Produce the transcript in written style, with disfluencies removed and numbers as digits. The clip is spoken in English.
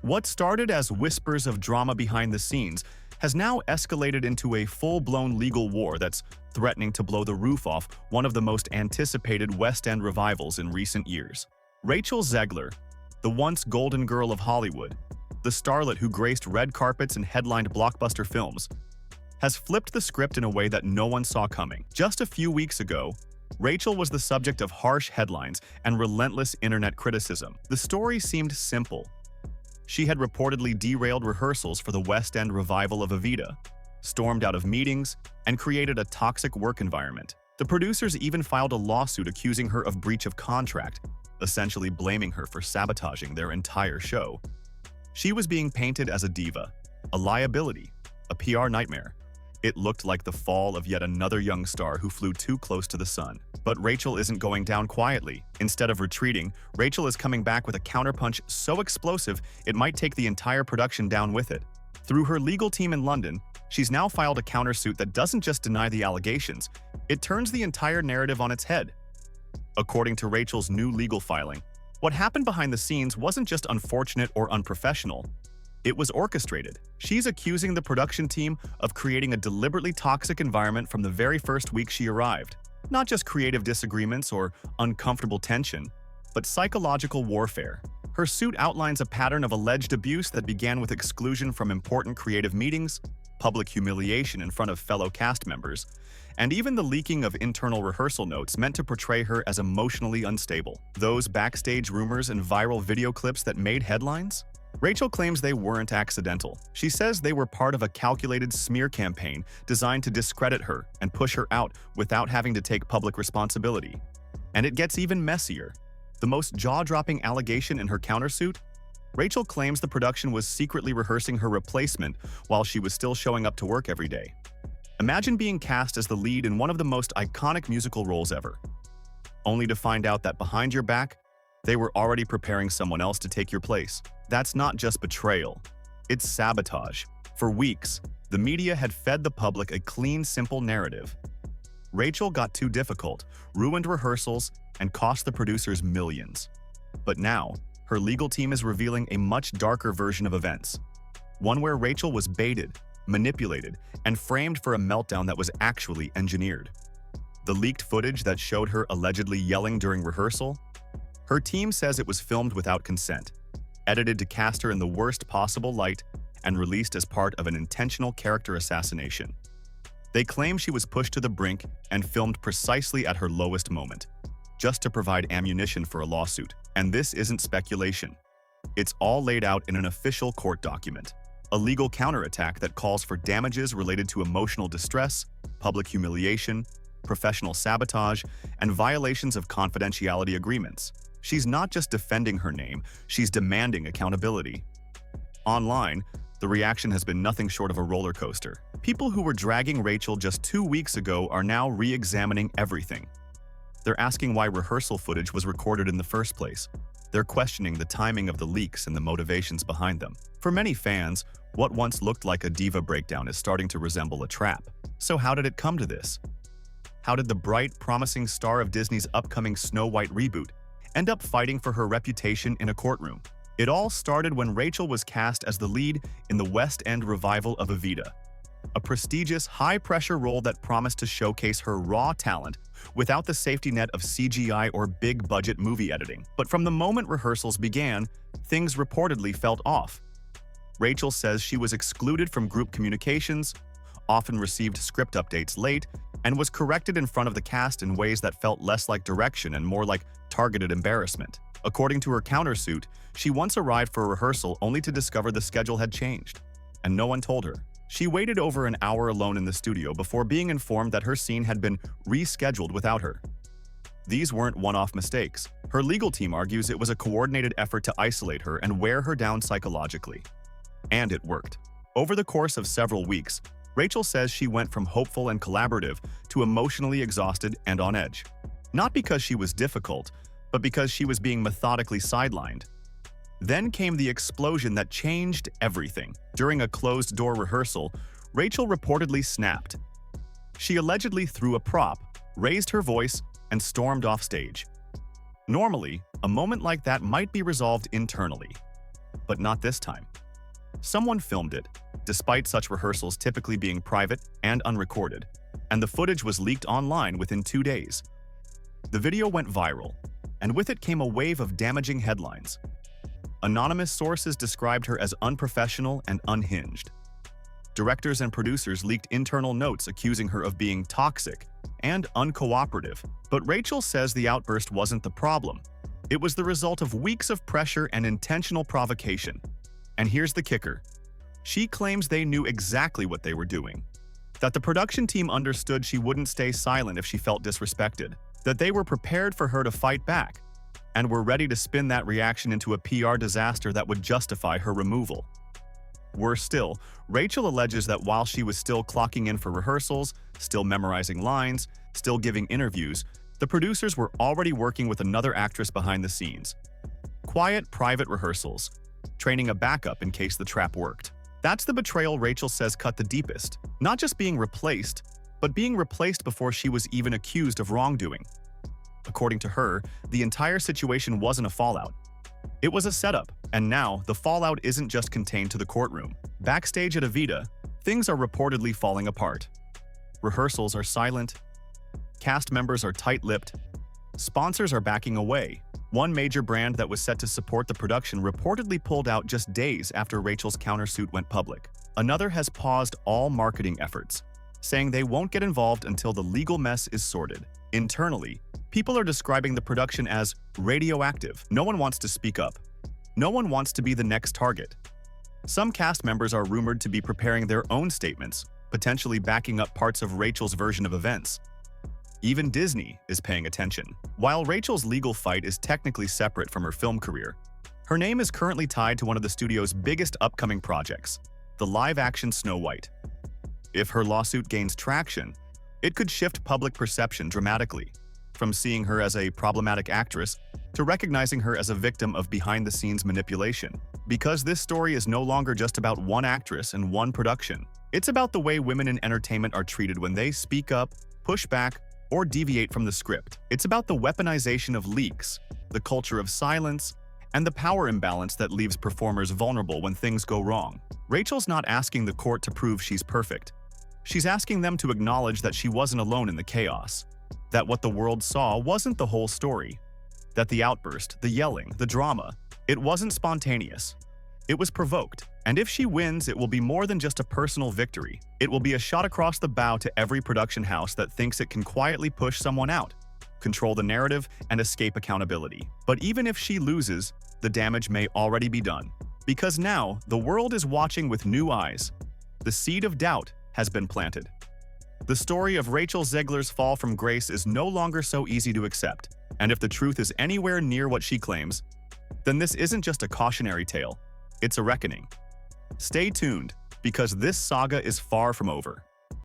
What started as whispers of drama behind the scenes has now escalated into a full-blown legal war that's threatening to blow the roof off one of the most anticipated West End revivals in recent years. RachelZegler, the once golden girl of Hollywood, the starlet who graced red carpets and headlined blockbuster films, has flipped the script in a way that no one saw coming. Just a few weeks ago, Rachel was the subject of harsh headlines and relentless internet criticism. The story seemed simple. She had reportedly derailed rehearsals for the West End revival of Evita, stormed out of meetings, and created a toxic work environment. The producers even filed a lawsuit accusing her of breach of contract, essentially blaming her for sabotaging their entire show. She was being painted as a diva, a liability, a PR nightmare. It looked like the fall of yet another young star who flew too close to the sun. But Rachel isn't going down quietly. Instead of retreating, Rachel is coming back with a counterpunch so explosive it might take the entire production down with it. Through her legal team in London, she's now filed a countersuit that doesn't just deny the allegations, it turns the entire narrative on its head. According to Rachel's new legal filing, what happened behind the scenes wasn't just unfortunate or unprofessional. It was orchestrated. She's accusing the production team of creating a deliberately toxic environment from the very first week she arrived. Not just creative disagreements or uncomfortable tension, but psychological warfare. Her suit outlines a pattern of alleged abuse that began with exclusion from important creative meetings, public humiliation in front of fellow cast members, and even the leaking of internal rehearsal notes meant to portray her as emotionally unstable. Those backstage rumors and viral video clips that made headlines? Rachel claims they weren't accidental. She says they were part of a calculated smear campaign designed to discredit her and push her out without having to take public responsibility. And it gets even messier. The most jaw-dropping allegation in her countersuit? Rachel claims the production was secretly rehearsing her replacement while she was still showing up to work every day. Imagine being cast as the lead in one of the most iconic musical roles ever, only to find out that behind your back, they were already preparing someone else to take your place. That's not just betrayal, it's sabotage. For weeks, the media had fed the public a clean, simple narrative. Rachel got too difficult, ruined rehearsals, and cost the producers millions. But now, her legal team is revealing a much darker version of events. One where Rachel was baited, manipulated, and framed for a meltdown that was actually engineered. The leaked footage that showed her allegedly yelling during rehearsal? Her team says it was filmed without consent, edited to cast her in the worst possible light, and released as part of an intentional character assassination. They claim she was pushed to the brink and filmed precisely at her lowest moment, just to provide ammunition for a lawsuit. And this isn't speculation. It's all laid out in an official court document. A legal counterattack that calls for damages related to emotional distress, public humiliation, professional sabotage, and violations of confidentiality agreements. She's not just defending her name, she's demanding accountability. Online, the reaction has been nothing short of a roller coaster. People who were dragging Rachel just 2 weeks ago are now re-examining everything. They're asking why rehearsal footage was recorded in the first place. They're questioning the timing of the leaks and the motivations behind them. For many fans, what once looked like a diva breakdown is starting to resemble a trap. So how did it come to this? How did the bright, promising star of Disney's upcoming Snow White reboot end up fighting for her reputation in a courtroom? It all started when Rachel was cast as the lead in the West End revival of Evita, a prestigious, high-pressure role that promised to showcase her raw talent without the safety net of CGI or big-budget movie editing. But from the moment rehearsals began, things reportedly felt off. Rachel says she was excluded from group communications, often received script updates late, and was corrected in front of the cast in ways that felt less like direction and more like targeted embarrassment. According to her countersuit, she once arrived for a rehearsal only to discover the schedule had changed, and no one told her. She waited over an hour alone in the studio before being informed that her scene had been rescheduled without her. These weren't one-off mistakes. Her legal team argues it was a coordinated effort to isolate her and wear her down psychologically. And it worked. Over the course of several weeks, Rachel says she went from hopeful and collaborative to emotionally exhausted and on edge. Not because she was difficult, but because she was being methodically sidelined. Then came the explosion that changed everything. During a closed-door rehearsal, Rachel reportedly snapped. She allegedly threw a prop, raised her voice, and stormed off stage. Normally, a moment like that might be resolved internally. but not this time. Someone filmed it, despite such rehearsals typically being private and unrecorded, and the footage was leaked online within 2 days. The video went viral, and with it came a wave of damaging headlines. Anonymous sources described her as unprofessional and unhinged. Directors and producers leaked internal notes accusing her of being toxic and uncooperative. But Rachel says the outburst wasn't the problem. It was the result of weeks of pressure and intentional provocation. And here's the kicker. She claims they knew exactly what they were doing. That the production team understood she wouldn't stay silent if she felt disrespected. That they were prepared for her to fight back, and were ready to spin that reaction into a PR disaster that would justify her removal. Worse still, Rachel alleges that while she was still clocking in for rehearsals, still memorizing lines, still giving interviews, the producers were already working with another actress behind the scenes. Quiet, private rehearsals, training a backup in case the trap worked. That's the betrayal Rachel says cut the deepest. Not just being replaced, but being replaced before she was even accused of wrongdoing. According to her, the entire situation wasn't a fallout. It was a setup, and now the fallout isn't just contained to the courtroom. Backstage at Evita, things are reportedly falling apart. Rehearsals are silent, cast members are tight-lipped, sponsors are backing away. One major brand that was set to support the production reportedly pulled out just days after Rachel's countersuit went public. Another has paused all marketing efforts, saying they won't get involved until the legal mess is sorted. Internally, people are describing the production as radioactive. No one wants to speak up. No one wants to be the next target. Some cast members are rumored to be preparing their own statements, potentially backing up parts of Rachel's version of events. Even Disney is paying attention. While Rachel's legal fight is technically separate from her film career, her name is currently tied to one of the studio's biggest upcoming projects, the live-action Snow White. If her lawsuit gains traction, it could shift public perception dramatically, from seeing her as a problematic actress to recognizing her as a victim of behind-the-scenes manipulation. Because this story is no longer just about one actress and one production. It's about the way women in entertainment are treated when they speak up, push back, or deviate from the script. It's about the weaponization of leaks, the culture of silence, and the power imbalance that leaves performers vulnerable when things go wrong. Rachel's not asking the court to prove she's perfect. She's asking them to acknowledge that she wasn't alone in the chaos, that what the world saw wasn't the whole story, that the outburst, the yelling, the drama, it wasn't spontaneous. It was provoked, and if she wins, it will be more than just a personal victory. It will be a shot across the bow to every production house that thinks it can quietly push someone out, control the narrative, and escape accountability. But even if she loses, the damage may already be done. Because now, the world is watching with new eyes. The seed of doubt has been planted. The story of RachelZegler's fall from grace is no longer so easy to accept, and if the truth is anywhere near what she claims, then this isn't just a cautionary tale, it's a reckoning. Stay tuned, because this saga is far from over.